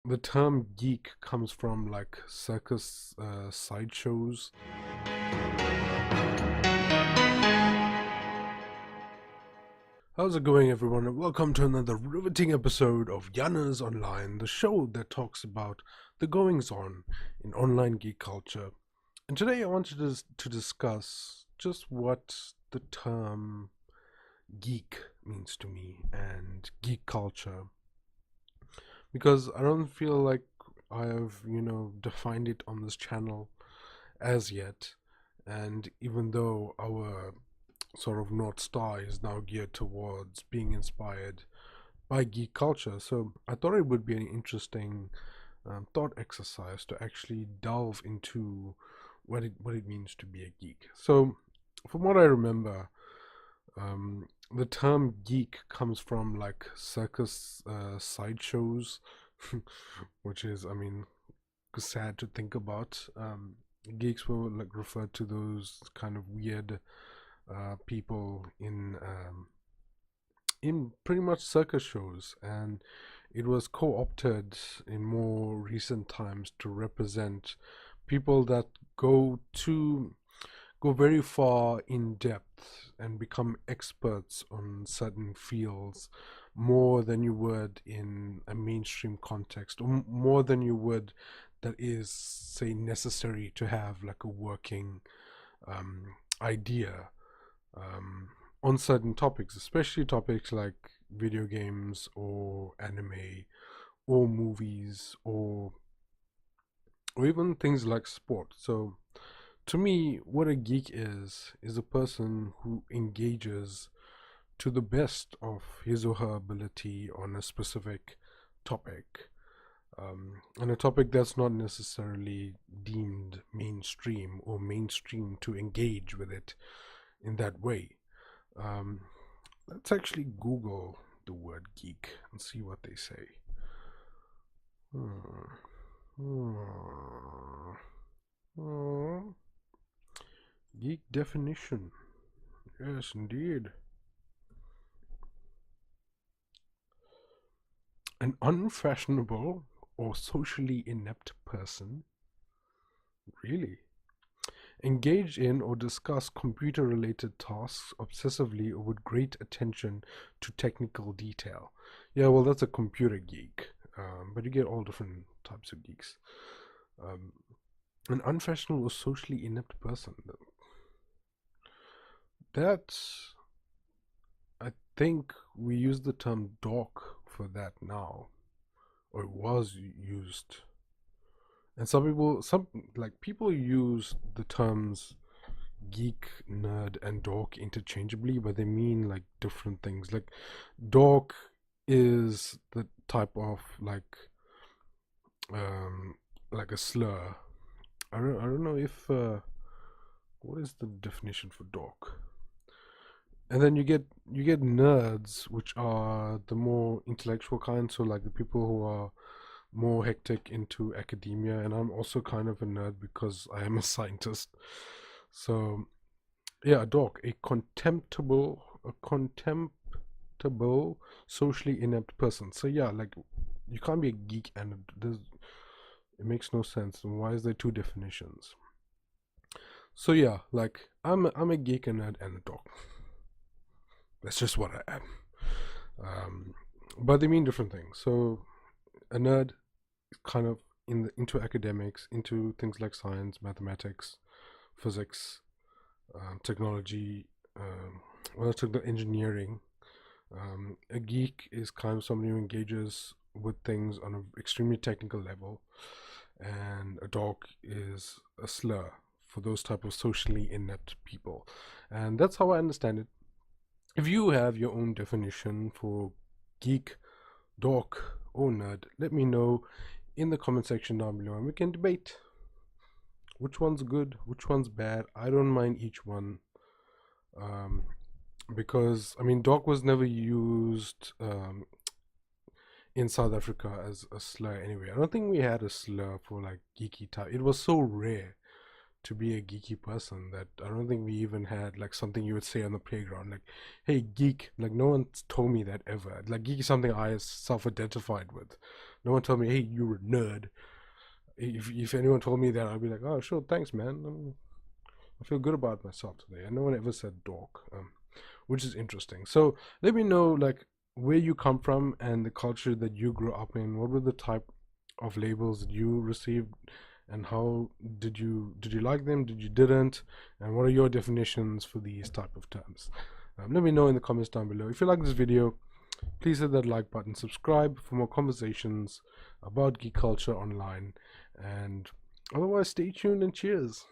The term geek comes from like circus sideshows. How's it going, everyone? And welcome to another riveting episode of Yanas Online, the show that talks about the goings on in online geek culture. And today I wanted to discuss just what the term geek means to me and geek culture, because I don't feel like I have, defined it on this channel as yet. And even though our sort of North Star is now geared towards being inspired by geek culture, so I thought it would be an interesting thought exercise to actually delve into what it means to be a geek. So, from what I remember, the term geek comes from like circus sideshows, which is, I mean, sad to think about. Geeks were like referred to those kind of weird people in pretty much circus shows, and it was co-opted in more recent times to represent people that go to go very far in depth and become experts on certain fields more than you would in a mainstream context, or more than you would that is, say, necessary to have like a working idea um, on certain topics, especially topics like video games or anime or movies or even things like sport. So to me, what a geek is a person who engages to the best of his or her ability on a specific topic, and a topic that's not necessarily deemed mainstream or mainstream to engage with it in that way. Um, let's actually Google the word geek and see what they say. Hmm. Hmm. Hmm. Geek definition. Yes, indeed. An unfashionable or socially inept person. Really? Engage in or discuss computer related tasks obsessively or with great attention to technical detail. Yeah, well, that's a computer geek. But you get all different types of geeks. Um, an unfashionable or socially inept person. That's, I think we use the term dork for that now, or it was used. And some like people use the terms geek, nerd, and dork interchangeably, but they mean like different things. Like dork is the type of um like a slur. I don't know if what is the definition for dork? And then you get nerds, which are the more intellectual kind, so like the people who are more hectic into academia, and I'm also kind of a nerd because I am a scientist. So yeah, a dork, a contemptible, socially inept person. So yeah, like you can't be a geek and it makes no sense. Why is there two definitions? So yeah, like I'm a geek, a nerd, and a dork. That's just what I am. Um, but they mean different things. So a nerd is kind of into academics, into things like science, mathematics, physics, technology, well, took the engineering. A geek is kind of somebody who engages with things on an extremely technical level, and a dork is a slur for those type of socially inept people, and that's how I understand it. If you have your own definition for geek, dork, or nerd, let me know in the comment section down below, and we can debate which one's good, which one's bad. I don't mind each one. Um, because I mean, dog was never used in South Africa as a slur anyway. I don't think we had a slur for like geeky type. It was so rare to be a geeky person that I don't think we even had like something you would say on the playground, like, "Hey, geek." Like no one told me that ever. Like geek is something I self-identified with. No one told me, "Hey, you're a nerd." If anyone told me that, I'd be like, "Oh, sure, thanks, man. I feel good about myself today." And no one ever said dork, which is interesting. So let me know like where you come from and the culture that you grew up in. What were the type of labels that you received, and how did you like them? Did you didn't? And what are your definitions for these type of terms? Let me know in the comments down below. If you like this video, please hit that like button, subscribe for more conversations about geek culture online, and otherwise stay tuned and cheers.